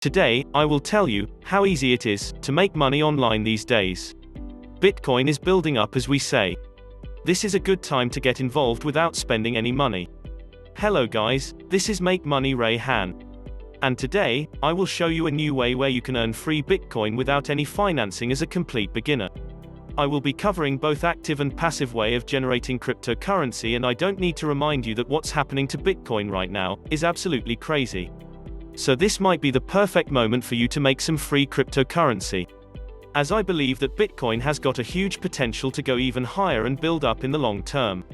Today, I will tell you how easy it is to make money online these days. Bitcoin is building up, as we say. This is a good time to get involved without spending any money. Hello guys, this is Make Money Ray Han. And today, I will show you a new way where you can earn free Bitcoin without any financing as a complete beginner. I will be covering both active and passive way of generating cryptocurrency, and I don't need to remind you that what's happening to Bitcoin right now is absolutely crazy. So this might be the perfect moment for you to make some free cryptocurrency, as I believe that Bitcoin has got a huge potential to go even higher and build up in the long term.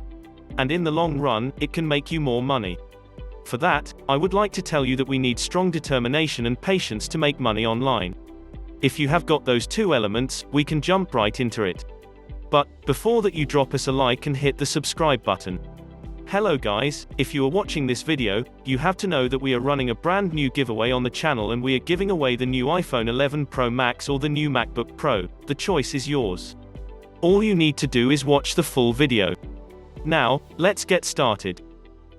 And in the long run, it can make you more money. For that, I would like to tell you that we need strong determination and patience to make money online. If you have got those two elements, we can jump right into it. But before that, you drop us a like and hit the subscribe button. Hello guys, if you are watching this video, you have to know that we are running a brand new giveaway on the channel, and we are giving away the new iPhone 11 Pro Max or the new MacBook Pro. The choice is yours. All you need to do is watch the full video. Now, let's get started.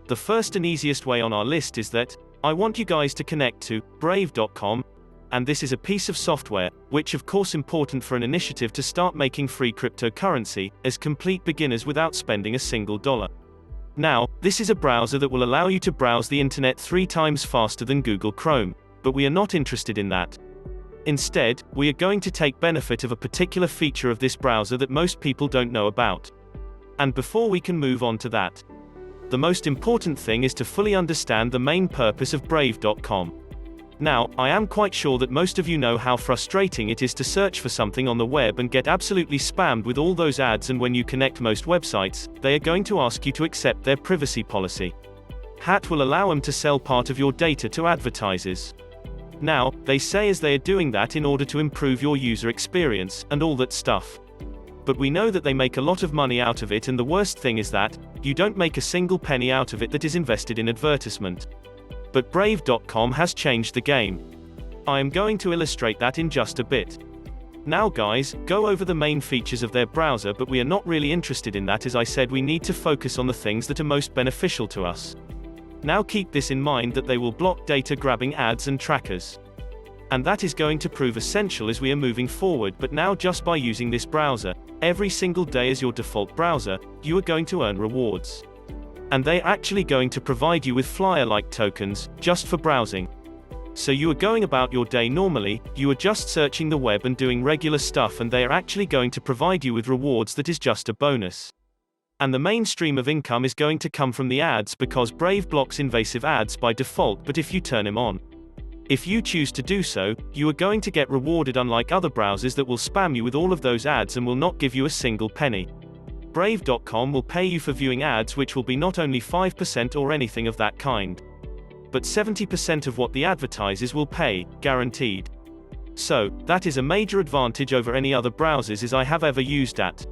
The first and easiest way on our list is that I want you guys to connect to Brave.com, and this is a piece of software, which of course important for an initiative to start making free cryptocurrency, as complete beginners without spending a single dollar. Now, this is a browser that will allow you to browse the internet 3 times faster than Google Chrome, but we are not interested in that. Instead, we are going to take benefit of a particular feature of this browser that most people don't know about. And before we can move on to that, the most important thing is to fully understand the main purpose of Brave.com. Now, I am quite sure that most of you know how frustrating it is to search for something on the web and get absolutely spammed with all those ads, and when you connect most websites, they are going to ask you to accept their privacy policy. Hat will allow them to sell part of your data to advertisers. Now, they say as they are doing that in order to improve your user experience, and all that stuff. But we know that they make a lot of money out of it, and the worst thing is that you don't make a single penny out of it that is invested in advertisement. But Brave.com has changed the game. I am going to illustrate that in just a bit. Now guys, go over the main features of their browser, but we are not really interested in that. As I said, we need to focus on the things that are most beneficial to us. Now keep this in mind, that they will block data grabbing ads and trackers. And that is going to prove essential as we are moving forward. But now, just by using this browser every single day as your default browser, you are going to earn rewards. And they are actually going to provide you with flyer-like tokens, just for browsing. So you are going about your day normally, you are just searching the web and doing regular stuff, and they are actually going to provide you with rewards that is just a bonus. And the main stream of income is going to come from the ads, because Brave blocks invasive ads by default, but if you turn them on, if you choose to do so, you are going to get rewarded, unlike other browsers that will spam you with all of those ads and will not give you a single penny. Brave.com will pay you for viewing ads, which will be not only 5% or anything of that kind, but 70% of what the advertisers will pay, guaranteed. So, that is a major advantage over any other browsers as I have ever used at.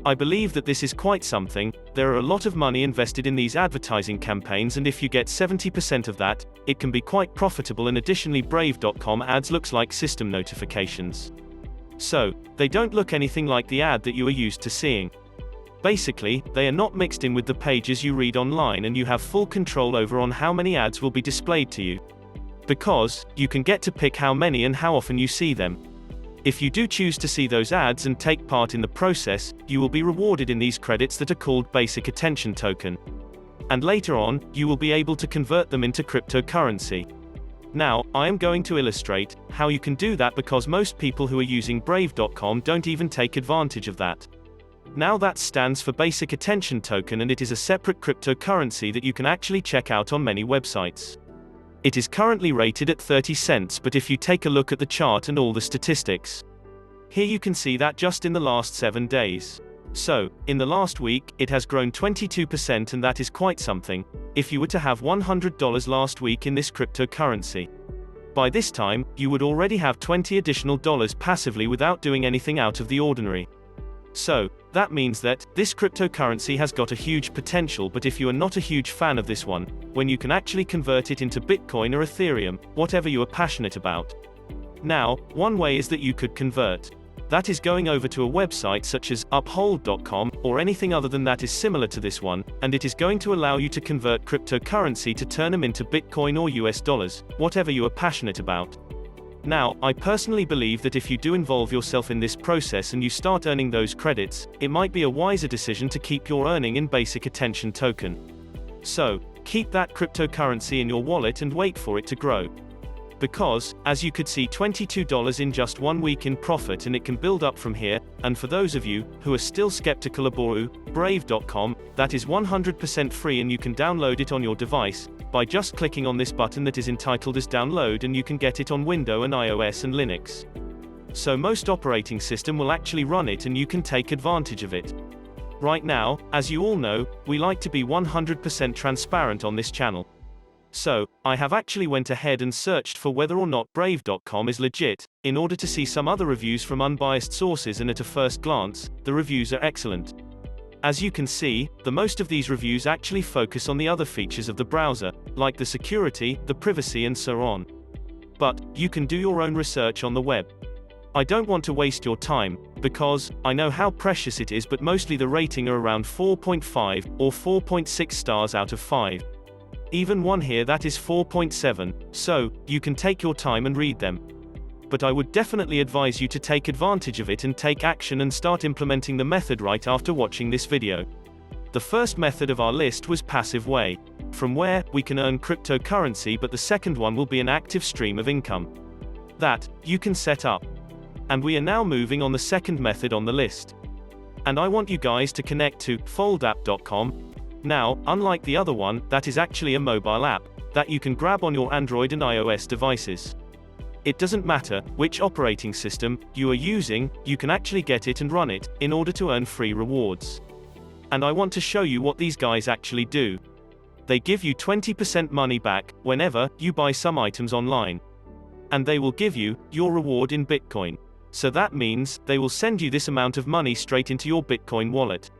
I believe that this is quite something. There are a lot of money invested in these advertising campaigns, and if you get 70% of that, it can be quite profitable. And additionally, Brave.com ads looks like system notifications. So, they don't look anything like the ad that you are used to seeing. Basically, they are not mixed in with the pages you read online, and you have full control over on how many ads will be displayed to you, because you can get to pick how many and how often you see them. If you do choose to see those ads and take part in the process, you will be rewarded in these credits that are called Basic Attention Token. And later on, you will be able to convert them into cryptocurrency. Now, I am going to illustrate how you can do that, because most people who are using Brave.com don't even take advantage of that. Now, that stands for Basic Attention Token, and it is a separate cryptocurrency that you can actually check out on many websites. It is currently rated at 30 cents, but if you take a look at the chart and all the statistics, here you can see that just in the last 7 days. So, in the last week, it has grown 22%, and that is quite something. If you were to have $100 last week in this cryptocurrency, by this time, you would already have $20 additional passively without doing anything out of the ordinary. So, that means that this cryptocurrency has got a huge potential. But if you are not a huge fan of this one, when you can actually convert it into Bitcoin or Ethereum, whatever you are passionate about. Now, one way is that you could convert That is going over to a website such as Uphold.com, or anything other than that is similar to this one, and it is going to allow you to convert cryptocurrency to turn them into Bitcoin or US dollars, whatever you are passionate about. Now, I personally believe that if you do involve yourself in this process and you start earning those credits, it might be a wiser decision to keep your earning in basic attention token. So, keep that cryptocurrency in your wallet and wait for it to grow. Because, as you could see, $22 in just 1 week in profit, and it can build up from here. And for those of you who are still skeptical about Brave.com, that is 100% free and you can download it on your device by just clicking on this button that is entitled as download, and you can get it on Windows and iOS and Linux. So most operating system will actually run it and you can take advantage of it. Right now, as you all know, we like to be 100% transparent on this channel. So, I have actually went ahead and searched for whether or not Brave.com is legit, in order to see some other reviews from unbiased sources, and at a first glance, the reviews are excellent. As you can see, the most of these reviews actually focus on the other features of the browser, like the security, the privacy and so on. But, you can do your own research on the web. I don't want to waste your time, because I know how precious it is, but mostly the rating are around 4.5 or 4.6 stars out of 5. Even one here that is 4.7, so, you can take your time and read them. But I would definitely advise you to take advantage of it and take action and start implementing the method right after watching this video. The first method of our list was Passive Way, from where we can earn cryptocurrency, but the second one will be an active stream of income that you can set up. And we are now moving on the second method on the list. And I want you guys to connect to foldapp.com. Now, unlike the other one, that is actually a mobile app that you can grab on your Android and iOS devices. It doesn't matter which operating system you are using, you can actually get it and run it in order to earn free rewards. And I want to show you what these guys actually do. They give you 20% money back whenever you buy some items online. And they will give you your reward in Bitcoin. So that means they will send you this amount of money straight into your Bitcoin wallet.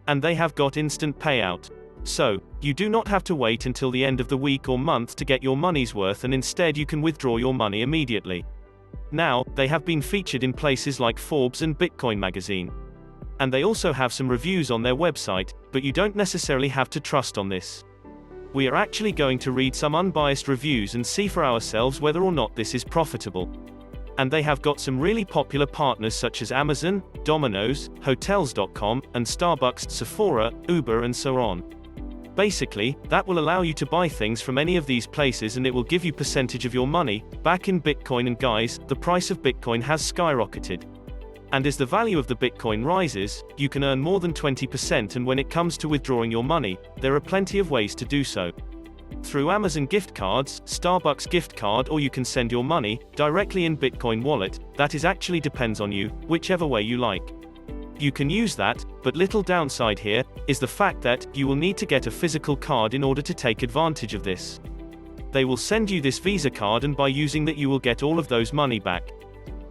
And they have got instant payout. So, you do not have to wait until the end of the week or month to get your money's worth, and instead you can withdraw your money immediately. Now, they have been featured in places like Forbes and Bitcoin magazine. And they also have some reviews on their website, but you don't necessarily have to trust on this. We are actually going to read some unbiased reviews and see for ourselves whether or not this is profitable. And they have got some really popular partners such as Amazon, Domino's, Hotels.com, and Starbucks, Sephora, Uber and so on. Basically, that will allow you to buy things from any of these places and it will give you percentage of your money back in Bitcoin. And guys, the price of Bitcoin has skyrocketed. And as the value of the Bitcoin rises, you can earn more than 20%, and when it comes to withdrawing your money, there are plenty of ways to do so. Through Amazon gift cards, Starbucks gift card, or you can send your money directly in Bitcoin wallet. That is actually depends on you, whichever way you like. You can use that, but little downside here is the fact that you will need to get a physical card in order to take advantage of this. They will send you this Visa card, and by using that you will get all of those money back.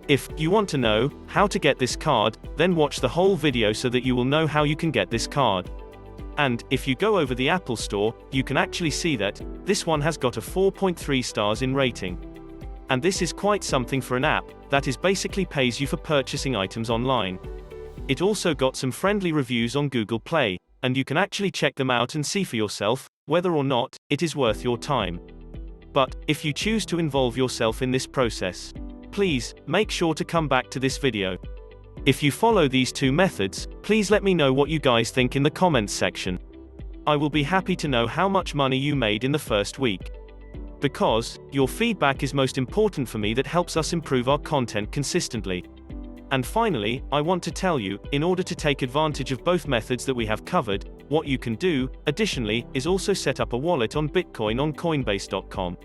If you want to know how to get this card, then watch the whole video so that you will know how you can get this card. And, if you go over the Apple Store, you can actually see that this one has got a 4.3 stars in rating. And this is quite something for an app that is basically pays you for purchasing items online. It also got some friendly reviews on Google Play, and you can actually check them out and see for yourself whether or not it is worth your time. But, if you choose to involve yourself in this process, please make sure to come back to this video. If you follow these two methods, please let me know what you guys think in the comments section. I will be happy to know how much money you made in the first week. Because, your feedback is most important for me, that helps us improve our content consistently. And finally, I want to tell you, in order to take advantage of both methods that we have covered, what you can do, additionally, is also set up a wallet on Bitcoin on Coinbase.com.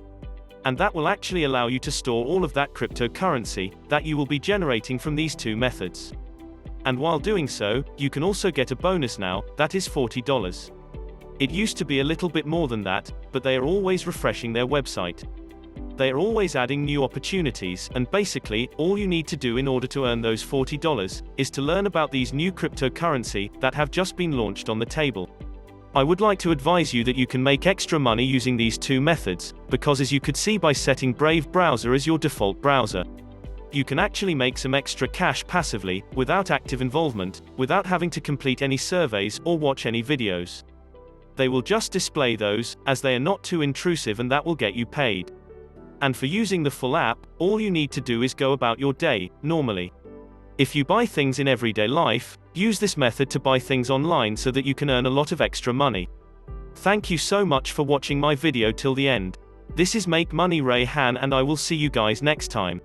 And that will actually allow you to store all of that cryptocurrency that you will be generating from these two methods. And while doing so, you can also get a bonus now, that is $40. It used to be a little bit more than that, but they are always refreshing their website. They are always adding new opportunities, and basically, all you need to do in order to earn those $40 is to learn about these new cryptocurrency that have just been launched on the table. I would like to advise you that you can make extra money using these two methods, because as you could see by setting Brave browser as your default browser, You can actually make some extra cash passively, without active involvement, without having to complete any surveys or watch any videos. They will just display those, as they are not too intrusive, and that will get you paid. And for using the full app, all you need to do is go about your day, normally. If you buy things in everyday life, use this method to buy things online so that you can earn a lot of extra money. Thank you so much for watching my video till the end. This is Make Money Ray Han, and I will see you guys next time.